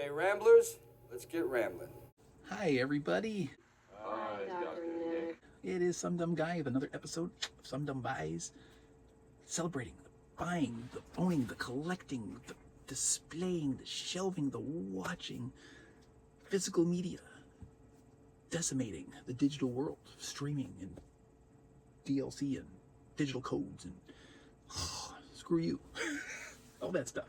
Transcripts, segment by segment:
Okay, Ramblers, let's get rambling. Hi, everybody. Hi, Dr. Nick. It is Some Dumb Guy with another episode of SumDumBuys, celebrating the buying, the owning, the collecting, the displaying, the shelving, the watching, physical media, decimating the digital world, streaming and DLC and digital codes and screw you, all that stuff.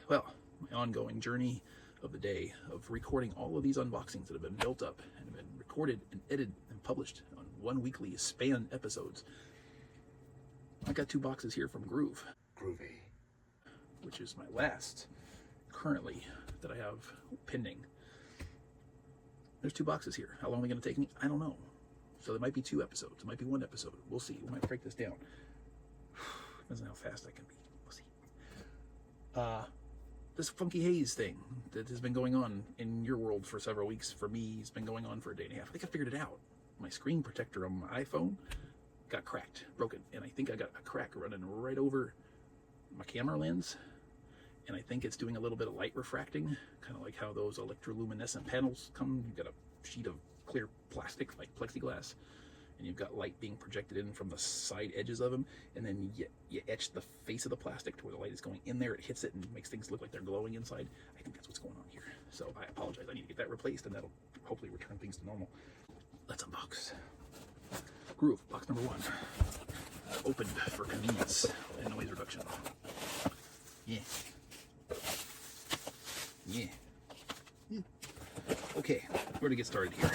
Well, my ongoing journey of the day of recording all of these unboxings that have been built up and have been recorded and edited and published on one weekly span episodes. I got 2 boxes here from GRUVy. which is my last currently that I have pending. There's 2 boxes here. How long are they going to take me? I don't know. So there might be 2 episodes. It might be 1 episode. We'll see. We might break this down. Depends on how fast I can be. We'll see. This funky haze thing that has been going on in your world for several weeks, for me, it's been going on for a day and a half. I think I figured it out. My screen protector on my iPhone got cracked, broken, and I think I got a crack running right over my camera lens, and I think it's doing a little bit of light refracting, kind of like how those electroluminescent panels come. You've got a sheet of clear plastic, like plexiglass, and you've got light being projected in from the side edges of them, and then you etch the face of the plastic to where the light is going in there. It hits it and makes things look like they're glowing inside. I think that's what's going on here. So I apologize. I need to get that replaced, and that'll hopefully return things to normal. Let's unbox. GRUV, box number 1. Opened for convenience and noise reduction. Yeah. Yeah. Okay, where to get started here?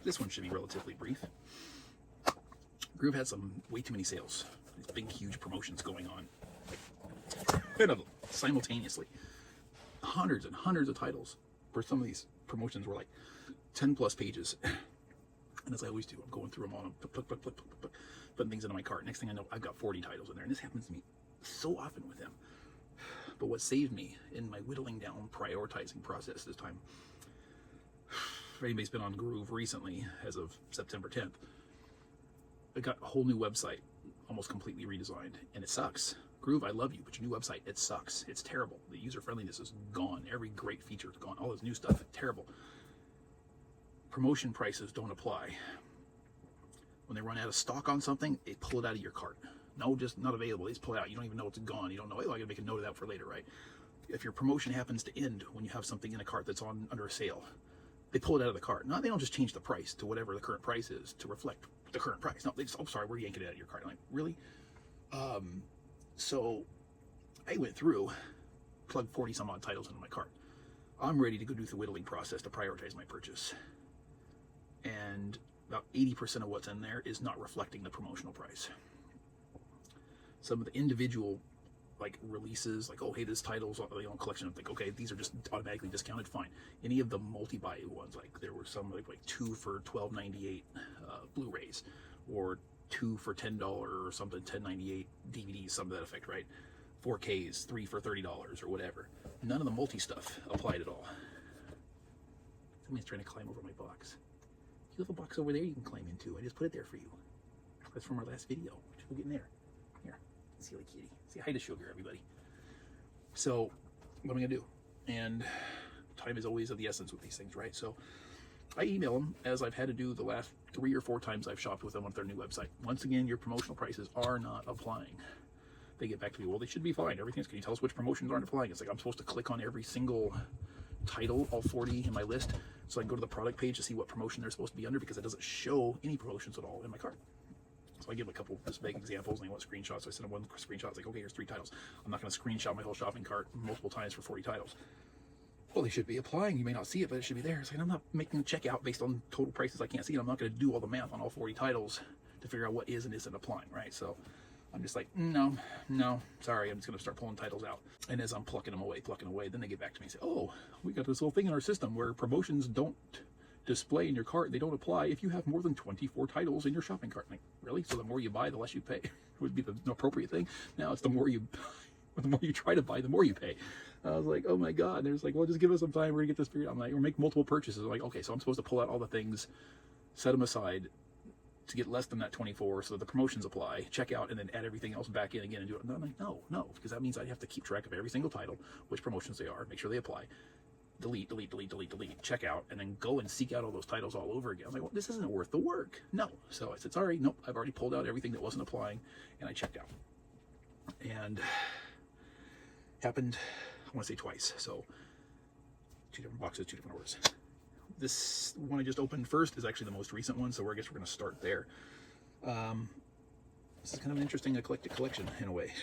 This one should be relatively brief. GRUV had some way too many sales. These big, huge promotions going on. Kind of simultaneously. Hundreds and hundreds of titles. For some of these promotions were like 10 plus pages. And as I always do, I'm going through them all, putting things into my cart. Next thing I know, I've got 40 titles in there. And this happens to me so often with them. But what saved me in my whittling down prioritizing process this time, if anybody's been on GRUV recently, as of September 10th, I got a whole new website, almost completely redesigned, and it sucks. GRUV, I love you, but your new website, it sucks. It's terrible. The user friendliness is gone. Every great feature is gone. All this new stuff, terrible. Promotion prices don't apply. When they run out of stock on something, they pull it out of your cart. No, just not available. They just pull it out. You don't even know it's gone. You don't know, oh, I gotta make a note of that for later, right? If your promotion happens to end when you have something in a cart that's on under a sale, they pull it out of the cart. No, they don't just change the price to whatever the current price is to reflect the current price. No, they just, oh, sorry, we're yanking it out of your cart. I'm like, really? So I went through, plugged 40 some odd titles into my cart. I'm ready to go do the whittling process to prioritize my purchase. And about 80% of what's in there is not reflecting the promotional price. Some of the individual like releases, like, oh hey, this title's collection, I think, okay, these are just automatically discounted, fine. Any of the multi-buy ones, like there were some like 2 for $12.98 Blu-rays, or 2 for $10 or something, $10.98 DVDs, some of that effect, right? 4Ks, 3 for $30 or whatever. None of the multi stuff applied at all. Somebody's trying to climb over my box. You have a box over there you can climb into. I just put it there for you. That's from our last video. We'll get in there. Here, silly kitty. Say hi to Sugar, everybody. So, what am I gonna do? And time is always of the essence with these things, right? So, I email them, as I've had to do the last 3 or 4 times I've shopped with them on their new website. Once again, your promotional prices are not applying. They get back to me, well, they should be fine. Everything's, can you tell us which promotions aren't applying? It's like I'm supposed to click on every single title, all 40 in my list, so I can go to the product page to see what promotion they're supposed to be under, because it doesn't show any promotions at all in my cart. So I give them a couple just vague examples, and they want screenshots. So I send them 1 screenshot. It's like, okay, here's 3 titles. I'm not going to screenshot my whole shopping cart multiple times for 40 titles. Well, they should be applying. You may not see it, but it should be there. It's like, I'm not making a checkout based on total prices I can't see it. I'm not going to do all the math on all 40 titles to figure out what is and isn't applying, right? So I'm just like, no, sorry, I'm just going to start pulling titles out. And as I'm plucking away, then they get back to me and say, oh, we got this whole thing in our system where promotions don't display in your cart. They don't apply if you have more than 24 titles in your shopping cart. I'm like, really? So the more you buy, the less you pay would be the appropriate thing. Now it's the more you try to buy, the more you pay. I was like, oh my God. And they're just like, well, just give us some time. We're gonna get this figured out. I'm like, we'll make multiple purchases. I'm like, okay, so I'm supposed to pull out all the things, set them aside, to get less than that 24, so the promotions apply, check out, and then add everything else back in again and do it. And I'm like, no, because that means I have to keep track of every single title, which promotions they are, make sure they apply, delete, check out, and then go and seek out all those titles all over again. I'm like, well, this isn't worth the work. No. So I said, sorry, nope, I've already pulled out everything that wasn't applying, and I checked out. And happened, I want to say twice, so 2 different boxes, 2 different orders. This one I just opened first is actually the most recent one, so I guess we're going to start there. This is kind of an interesting eclectic collection in a way.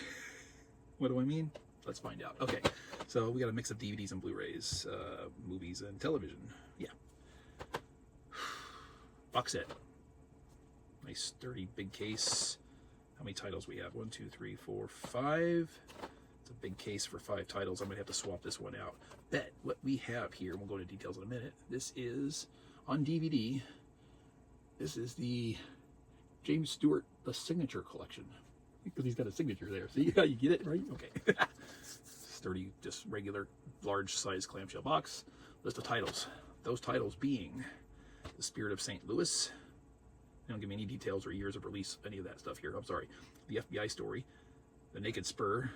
What do I mean? Let's find out. Okay, so we got a mix of DVDs and Blu-rays, movies and television. Yeah. Box set. Nice sturdy big case. How many titles we have? 1, 2, 3, 4, 5. It's a big case for 5 titles. I'm gonna have to swap this one out. But what we have here, we'll go into details in a minute. This is on DVD. This is the James Stewart, the Signature Collection, because he's got a signature there. See, yeah, you get it, right? Okay. Sturdy, just regular, large size clamshell box. List of titles. Those titles being The Spirit of St. Louis. They don't give me any details or years of release, any of that stuff here. I'm sorry. The FBI Story, The Naked Spur,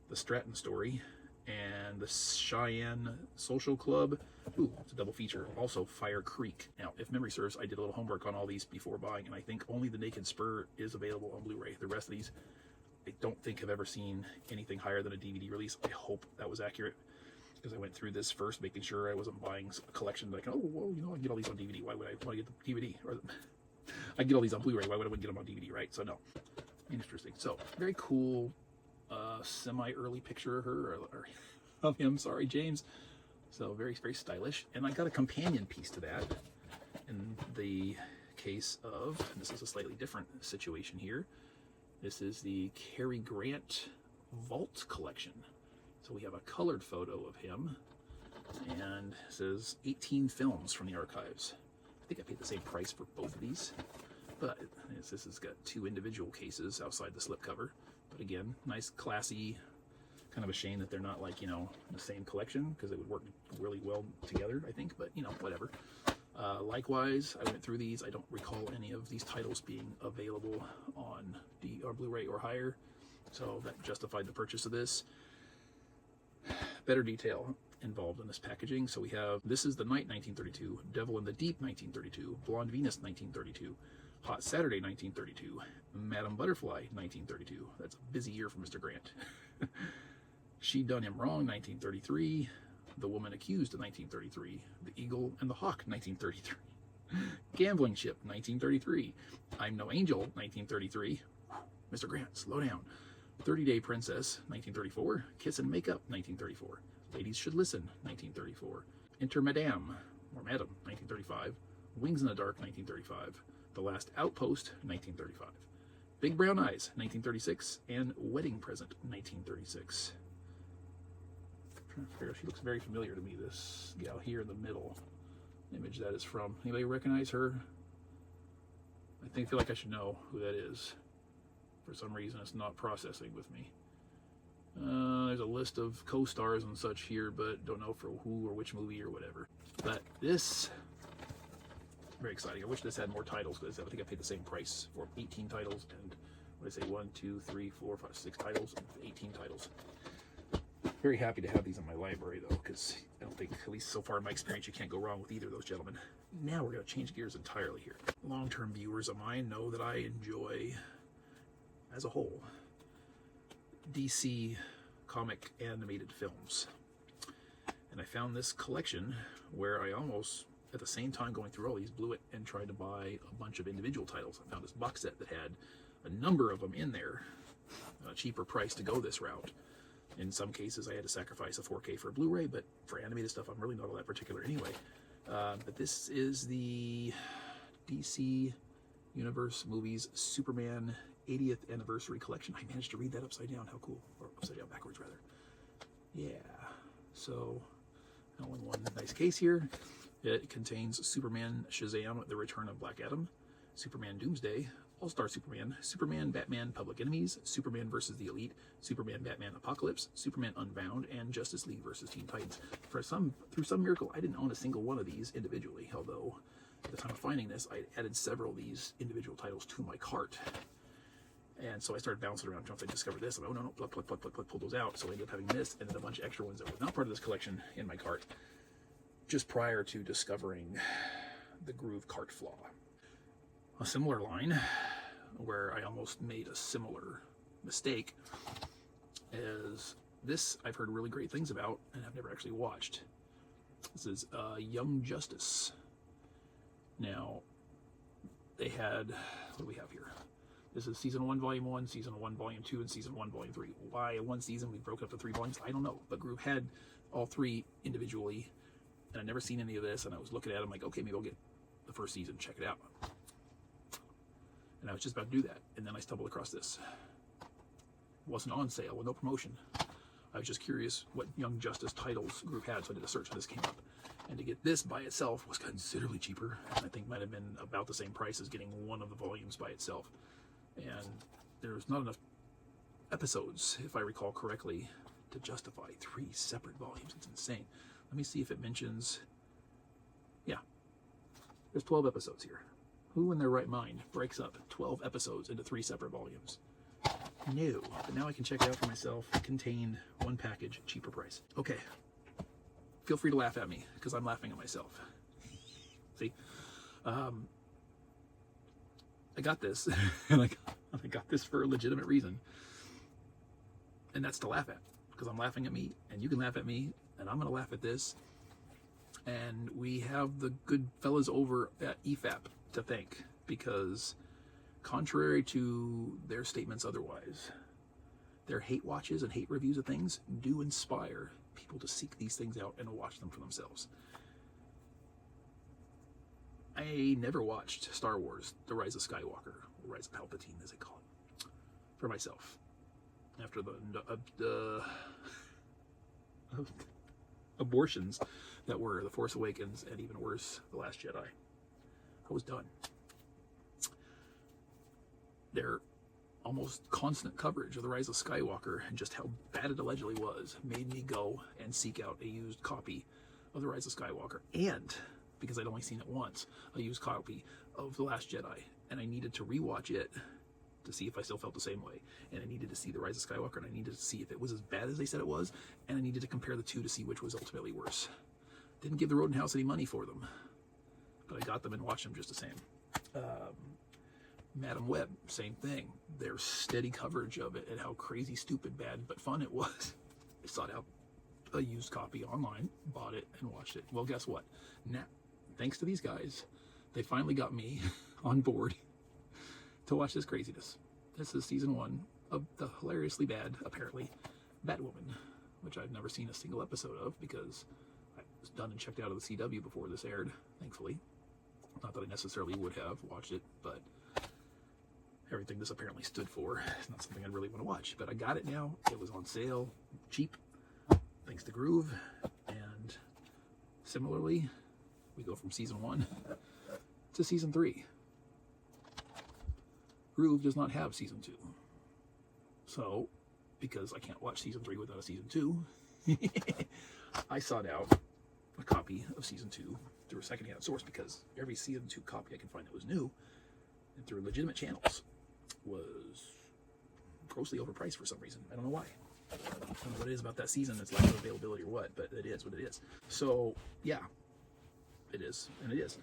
The Stratton Story, and The Cheyenne Social Club. Ooh, it's a double feature. Also, Fire Creek. Now, if memory serves, I did a little homework on all these before buying, and I think only The Naked Spur is available on Blu-ray. The rest of these, I don't think have ever seen anything higher than a DVD release. I hope that was accurate, because I went through this first, making sure I wasn't buying a collection like, oh, well, you know, I can get all these on DVD. Why would I want to get the DVD? Or I can get all these on Blu-ray. Why would I get them on DVD, right? So, no. Interesting. So, very cool semi-early picture of her, or of him, sorry, James. So very, very stylish. And I got a companion piece to that in the case of, and this is a slightly different situation here. This is the Cary Grant Vault Collection. So we have a colored photo of him, and it says 18 films from the archives. I think I paid the same price for both of these, but this has got 2 individual cases outside the slipcover. But again, nice, classy. Kind of a shame that they're not, like, you know, in the same collection, because it would work really well together, I think, but, you know, whatever. Likewise, I went through these. I don't recall any of these titles being available on Blu-ray or higher, so that justified the purchase of this. Better detail involved in this packaging. So we have, This Is the Night, 1932, Devil in the Deep, 1932, Blonde Venus, 1932, Hot Saturday, 1932, Madame Butterfly, 1932. That's a busy year for Mr. Grant. She Done Him Wrong, 1933. The Woman Accused, 1933. The Eagle and the Hawk, 1933. Gambling Ship, 1933. I'm No Angel, 1933. Mr. Grant, slow down. 30-Day Princess, 1934. Kiss and Makeup, 1934. Ladies Should Listen, 1934. Enter Madame, or Madam, 1935. Wings in the Dark, 1935. The Last Outpost, 1935. Big Brown Eyes, 1936. And Wedding Present, 1936. She looks very familiar to me, this gal here in the middle image that is from. Anybody recognize her? I feel like I should know who that is. For some reason, it's not processing with me. There's a list of co-stars and such here, but don't know for who or which movie or whatever. But this, very exciting. I wish this had more titles, because I think I paid the same price for 18 titles and, what did I say, 1, 2, 3, 4, 5, 6 titles, and 18 titles. Very happy to have these in my library, though, because I don't think, at least so far in my experience, you can't go wrong with either of those gentlemen. Now we're going to change gears entirely here. Long-term viewers of mine know that I enjoy, as a whole, DC comic animated films. And I found this collection where I almost, at the same time going through all these, blew it and tried to buy a bunch of individual titles. I found this box set that had a number of them in there, a cheaper price to go this route. In some cases, I had to sacrifice a 4K for a Blu-ray, but for animated stuff, I'm really not all that particular anyway. But this is the DC Universe Movies Superman 80th Anniversary Collection. I managed to read that upside down. How cool. Or upside down, backwards, rather. Yeah. So, all in one nice case here. It contains Superman Shazam, The Return of Black Adam, Superman Doomsday, All-Star Superman, Superman Batman Public Enemies, Superman vs. the Elite, Superman Batman Apocalypse, Superman Unbound, and Justice League vs. Teen Titans. Through some miracle, I didn't own a single one of these individually, although At the time of finding this, I added several of these individual titles to my cart. And so I started bouncing around once I discovered this. I'm like, oh no, plug, pull those out. So I ended up having this and then a bunch of extra ones that were not part of this collection in my cart just prior to discovering the GRUV cart flaw. A similar line where I almost made a similar mistake is this I've heard really great things about and I've never actually watched. This is Young Justice. Now, they had, what do we have here? This is Season 1, Volume 1, Season 1, Volume 2, and Season 1, Volume 3. Why in one season we broke up to 3 volumes? I don't know, but GRUV had all 3 individually, and I'd never seen any of this, and I was looking at them like, okay, maybe I'll get the first season, check it out. And I was just about to do that, and then I stumbled across this. It wasn't on sale, with no promotion. I was just curious what Young Justice titles GRUV had, so I did a search and this came up. And to get this by itself was considerably cheaper, and I think might have been about the same price as getting one of the volumes by itself. And there's not enough episodes, if I recall correctly, to justify 3 separate volumes. It's insane. Let me see if it mentions, yeah, there's 12 episodes here. Who in their right mind breaks up 12 episodes into 3 separate volumes? No, but now I can check it out for myself. Contained, 1 package, cheaper price. Okay, feel free to laugh at me because I'm laughing at myself. See, I got this, and I got this for a legitimate reason, and that's to laugh at, because I'm laughing at me, and you can laugh at me, and I'm going to laugh at this, and we have the good fellas over at EFAP to thank, because contrary to their statements otherwise, their hate watches and hate reviews of things do inspire people to seek these things out and watch them for themselves. I never watched Star Wars, The Rise of Skywalker, or Rise of Palpatine as they call it, for myself. After the abortions that were The Force Awakens and even worse, The Last Jedi, I was done. Their almost constant coverage of The Rise of Skywalker and just how bad it allegedly was made me go and seek out a used copy of The Rise of Skywalker, and because I'd only seen it once, a used copy of The Last Jedi, and I needed to rewatch it to see if I still felt the same way, and I needed to see The Rise of Skywalker, and I needed to see if it was as bad as they said it was, and I needed to compare the two to see which was ultimately worse. Didn't give the Roden House any money for them, but I got them and watched them just the same. Madam Web, same thing. Their steady coverage of it and how crazy, stupid, bad, but fun it was. I sought out a used copy online, bought it, and watched it. Well, guess what? Now, thanks to these guys, they finally got me on board to watch this craziness. This is season 1 of the hilariously bad, apparently, Batwoman, which I've never seen a single episode of because I was done and checked out of the CW before this aired, thankfully. Not that I necessarily would have watched it, but everything this apparently stood for is not something I'd really want to watch. But I got it now. It was on sale, cheap, thanks to GRUV. And similarly, we go from season 1 to season 3. GRUV does not have season 2. So, because I can't watch season 3 without a season 2, I sought out a copy of season 2 through a secondhand source, because every season 2 copy I can find that was new and through legitimate channels was grossly overpriced for some reason. I don't know why. I don't know what it is about that season. It's lack of availability or what, but it is what it is. So, yeah, it is, and it is.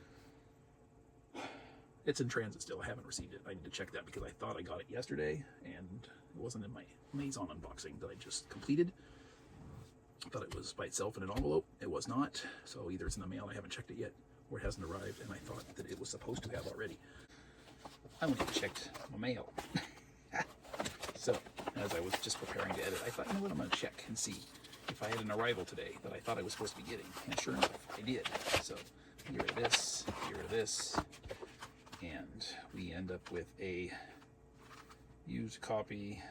It's in transit still. I haven't received it. I need to check that because I thought I got it yesterday, and it wasn't in my Amazon unboxing that I just completed. I thought it was by itself in an envelope. It was not. So either it's in the mail, I haven't checked it yet, or it hasn't arrived, and I thought that it was supposed to have already. I went and checked my mail. So, as I was just preparing to edit, I thought, you know what, I'm going to check and see if I had an arrival today that I thought I was supposed to be getting. And sure enough, I did. So, get rid of this, get rid of this, and we end up with a used copy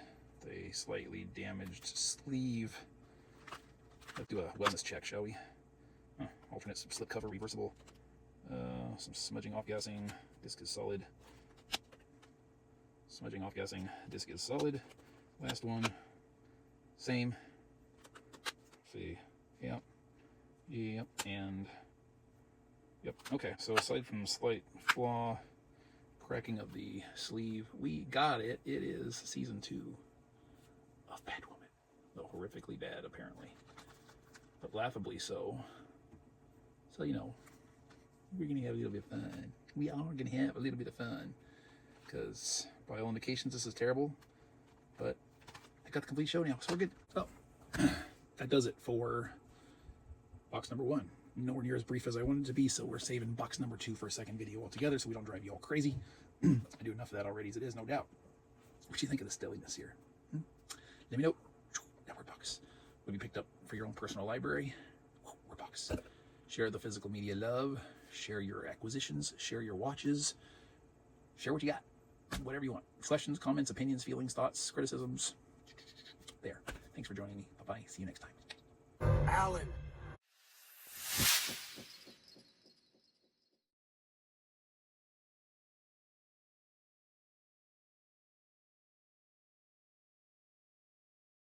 with a slightly damaged sleeve. Let's do a wellness check, shall we? Alternate slip cover, reversible. Some smudging off gassing. Disc is solid. Smudging off gassing. Disc is solid. Last one. Same. Let's see. Yep. Yep. And Yep. Okay. So aside from slight flaw, cracking of the sleeve, we got it. It is season 2 of Batwoman. Though horrifically bad, apparently, but laughably so. So, you know, we're gonna have a little bit of fun. We are gonna have a little bit of fun, because by all indications this is terrible, but I got the complete show now, so we're good. Oh, that does it for box number 1. Nowhere near as brief as I wanted it to be, so we're saving box number 2 for a second video altogether, so we don't drive you all crazy. I do enough of that already as it is, no doubt. What do you think of the stelliness here? Let me know. Network box. What you picked up for your own personal library? Word box. Share the physical media love. Share your acquisitions. Share your watches. Share what you got. Whatever you want. Questions, comments, opinions, feelings, thoughts, criticisms. There. Thanks for joining me. Bye-bye. See you next time. Alan.